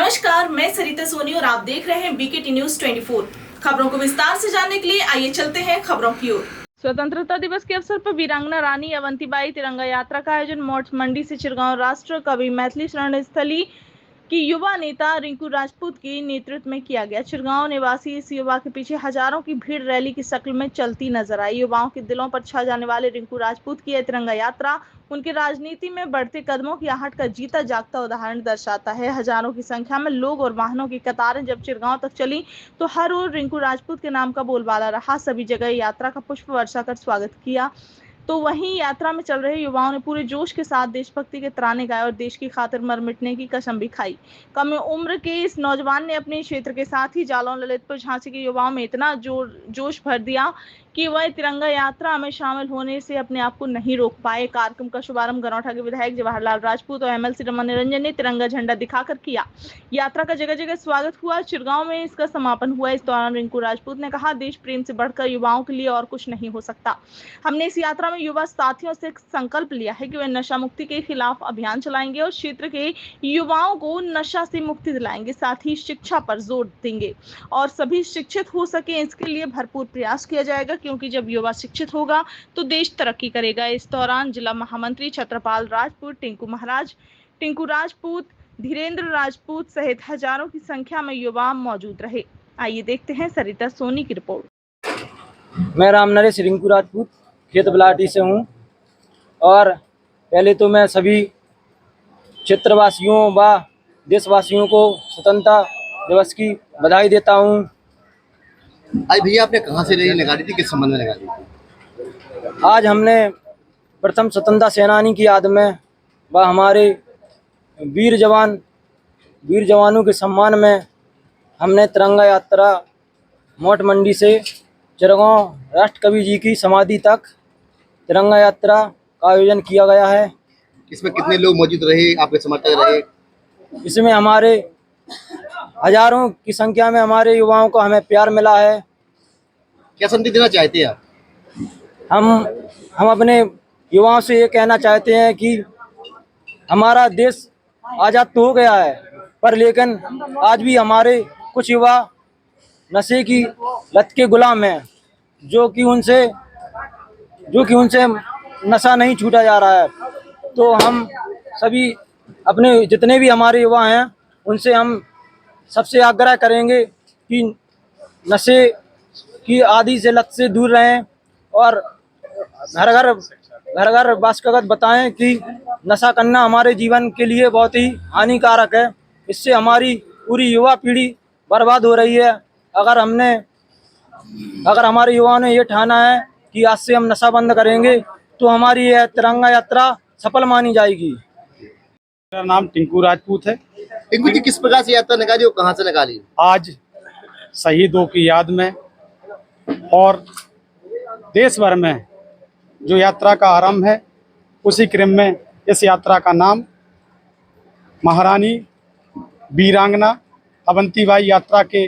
नमस्कार, मैं सरिता सोनी और आप देख रहे हैं बीकेटी न्यूज 24। खबरों को विस्तार से जानने के लिए आइए चलते हैं खबरों की ओर। स्वतंत्रता दिवस के अवसर पर वीरांगना रानी अवंतीबाई तिरंगा यात्रा का आयोजन मोट मंडी से चिरगांव राष्ट्र कवि मैथिली शरण स्थली की युवा नेता रिंकू राजपूत के नेतृत्व में किया गया। चिरगांव निवासी इस युवा के पीछे हजारों की भीड़ रैली की शक्ल में चलती नजर आई। युवाओं के दिलों पर छा जाने वाले रिंकू राजपूत की यह तिरंगा यात्रा उनकी राजनीति में बढ़ते कदमों की आहट का जीता जागता उदाहरण दर्शाता है। हजारों की संख्या में लोग और वाहनों की कतारें जब चिरगांव तक चली तो हर ओर रिंकू राजपूत के नाम का बोलबाला रहा। सभी जगह यात्रा का पुष्प वर्षा कर स्वागत किया। तो वहीं यात्रा में चल रहे युवाओं ने पूरे जोश के साथ देशभक्ति के तराने गाए और देश की खातिर मर मिटने की कसम भी खाई। कम उम्र के इस नौजवान ने अपने क्षेत्र के साथ ही जालौन, ललितपुर, झांसी के युवाओं में इतना जोश भर दिया कि वह तिरंगा यात्रा में शामिल होने से अपने आप को नहीं रोक पाए। कार्यक्रम का शुभारंभ गनौठा के विधायक जवाहरलाल राजपूत और एमएलसी रमन निरंजन ने तिरंगा झंडा दिखाकर किया। यात्रा का जगह जगह स्वागत हुआ। चिरगांव में इसका समापन हुआ। इस दौरान रिंकू राजपूत ने कहा, देश प्रेम से बढ़कर युवाओं के लिए और कुछ नहीं हो सकता। हमने इस यात्रा में युवा साथियों से संकल्प लिया है कि वे नशा मुक्ति के खिलाफ अभियान चलाएंगे और क्षेत्र के युवाओं को नशा से मुक्ति दिलाएंगे। साथ ही शिक्षा पर जोर देंगे और सभी शिक्षित हो सके इसके लिए भरपूर प्रयास किया जाएगा, क्योंकि जब युवा शिक्षित होगा तो देश तरक्की करेगा। इस दौरान जिला महामंत्री छत्रपाल राजपूत, टिंकू राजपूत, धीरेन्द्र राजपूत सहित हजारों की संख्या में युवा मौजूद रहे। आइए देखते हैं सरिता सोनी की रिपोर्ट। मैं राम नरेश रिंकू राजपूत खेत बलाटी से हूँ और पहले तो मैं सभी क्षेत्रवासियों व देशवासियों को स्वतंत्रता दिवस की बधाई देता हूँ। आज भैया आपने कहाँ से रैली निकाली थी, किस संबंध में निकाली थी? आज हमने प्रथम स्वतंत्रता सेनानी की याद में व हमारे वीर जवानों के सम्मान में हमने तिरंगा यात्रा मोट मंडी से चिरगांव राष्ट्र कवि जी की समाधि तक तिरंगा यात्रा का आयोजन किया गया है। इसमें कितने लोग मौजूद रहे, आपके समर्थक रहे? इसमें हमारे हजारों की संख्या में हमारे युवाओं को हमें प्यार मिला है। क्या संदेश देना चाहते हैं आप? हम अपने युवाओं से ये कहना चाहते हैं कि हमारा देश आज़ाद तो हो गया है, पर लेकिन आज भी हमारे कुछ युवा नशे की लत के गुलाम हैं, जो कि उनसे नशा नहीं छूटा जा रहा है। तो हम सभी अपने जितने भी हमारे युवा हैं उनसे हम सबसे आग्रह करेंगे कि नशे की आदि से लत से दूर रहें और घर घर वास्तवगत बताएं कि नशा करना हमारे जीवन के लिए बहुत ही हानिकारक है। इससे हमारी पूरी युवा पीढ़ी बर्बाद हो रही है। अगर हमारे युवाओं ने ये ठाना है कि आज से हम नशा बंद करेंगे तो हमारी यह तिरंगा यात्रा सफल मानी जाएगी। मेरा नाम टिंकू राजपूत है। टिंकू जी, किस प्रकार से यात्रा निकाली और कहाँ से निकाली? आज शहीदों की याद में और देश भर में जो यात्रा का आरंभ है, उसी क्रम में इस यात्रा का नाम महारानी वीरांगना अवंतीबाई यात्रा के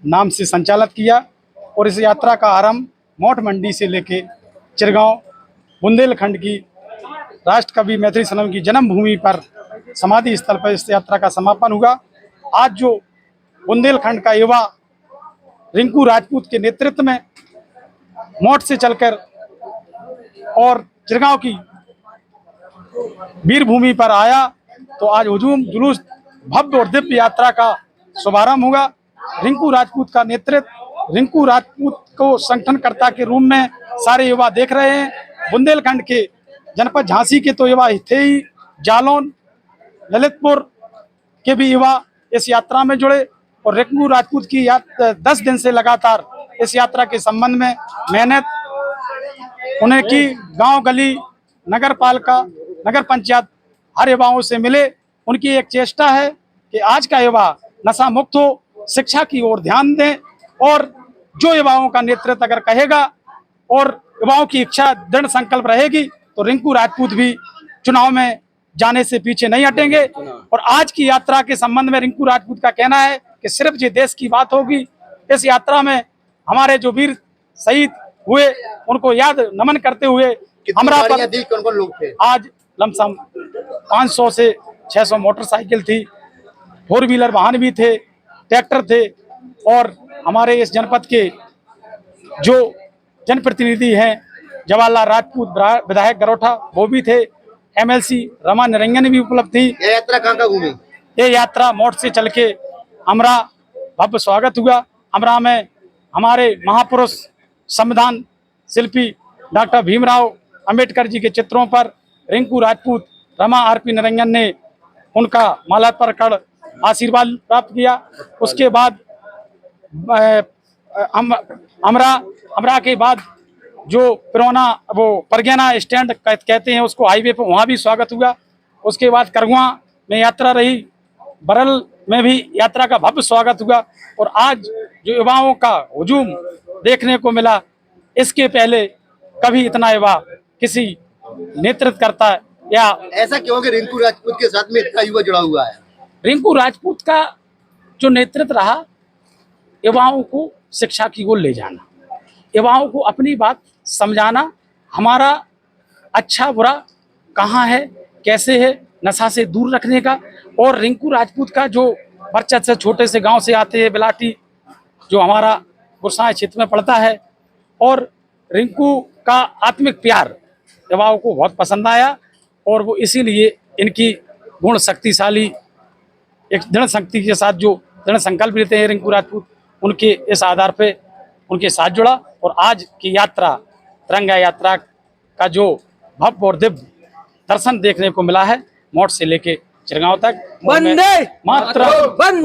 नाम से संचालित किया और इस यात्रा का आरंभ मोट मंडी से लेके चिरगांव बुंदेलखंड की राष्ट्र कवि मैथिली शरण की जन्मभूमि पर समाधि स्थल पर इस यात्रा का समापन हुआ। आज जो बुंदेलखंड का युवा रिंकू राजपूत के नेतृत्व में मोट से चलकर और चिरगांव की वीर भूमि पर आया, तो आज हुजूम जुलूस भव्य और दिव्य यात्रा का शुभारंभ हुआ। रिंकू राजपूत का नेतृत्व, रिंकू राजपूत को संगठनकर्ता के रूप में सारे युवा देख रहे हैं। बुंदेलखंड के जनपद झांसी के तो युवा थे ही, जालौन, ललितपुर के भी युवा इस यात्रा में जुड़े और रिंकू राजपूत की 10 दिन से लगातार इस यात्रा के संबंध में मेहनत उन्हें की। गांव गली, नगर पालिका, नगर पंचायत हर युवाओं से मिले। उनकी एक चेष्टा है कि आज का युवा नशा मुक्त हो, शिक्षा की ओर ध्यान दें और जो युवाओं का नेतृत्व अगर कहेगा और युवाओं की इच्छा दृढ़ संकल्प रहेगी तो रिंकू राजपूत भी चुनाव में जाने से पीछे नहीं हटेंगे। और आज की यात्रा के संबंध में रिंकू राजपूत का कहना है कि सिर्फ ये देश की बात होगी। इस यात्रा में हमारे जो वीर शहीद हुए उनको याद नमन करते हुए हमरा पर कौन लोग थे? आज लमसम 500 से 600 मोटरसाइकिल थी फोर व्हीलर वाहन भी थे, ट्रैक्टर थे, और हमारे इस जनपद के जो जनप्रतिनिधि हैं जवाहरलाल राजपूत विधायक गरोठा वो भी थे, MLC रमा निरंजन भी उपलब्ध थी। ये यात्रा कहाँ घूमी? ये यात्रा मोट से चल के अमरा भव्य स्वागत हुआ। अमरा में हमारे महापुरुष संविधान शिल्पी डॉक्टर भीमराव अंबेडकर जी के चित्रों पर रिंकू राजपूत, रमा RP निरंजन ने उनका माल्यार्पण कर आशीर्वाद प्राप्त किया। उसके बाद अमरा के बाद जो पुराना वो परगना स्टैंड कहते हैं उसको, हाईवे पर वहाँ भी स्वागत हुआ। उसके बाद करगुआ में यात्रा रही, बरल में भी यात्रा का भव्य स्वागत हुआ। और आज जो युवाओं का हुजूम देखने को मिला, इसके पहले कभी इतना युवा किसी नेतृत्व करता है या ऐसा क्यों कि रिंकू राजपूत के साथ में इतना युवा जुड़ा हुआ है? रिंकू राजपूत का जो नेतृत्व रहा, युवाओं को शिक्षा की ओर ले जाना, युवाओं को अपनी बात समझाना, हमारा अच्छा बुरा कहाँ है, कैसे है, नशा से दूर रखने का। और रिंकू राजपूत का जो बच्चा से छोटे से गांव से आते हैं, बिलाटी जो हमारा गुरसाए क्षेत्र में पड़ता है, और रिंकू का आत्मिक प्यार युवाओं को बहुत पसंद आया। और वो इसीलिए इनकी गुण शक्तिशाली एक दृढ़ शक्ति के साथ जो दृढ़ संकल्प लेते हैं रिंकू राजपूत, उनके इस आधार पे उनके साथ जुड़ा। और आज की यात्रा, तिरंगा यात्रा का जो भव्य और दिव्य दर्शन देखने को मिला है, मोट से लेके चिरगांव तक। वंदे मातरम।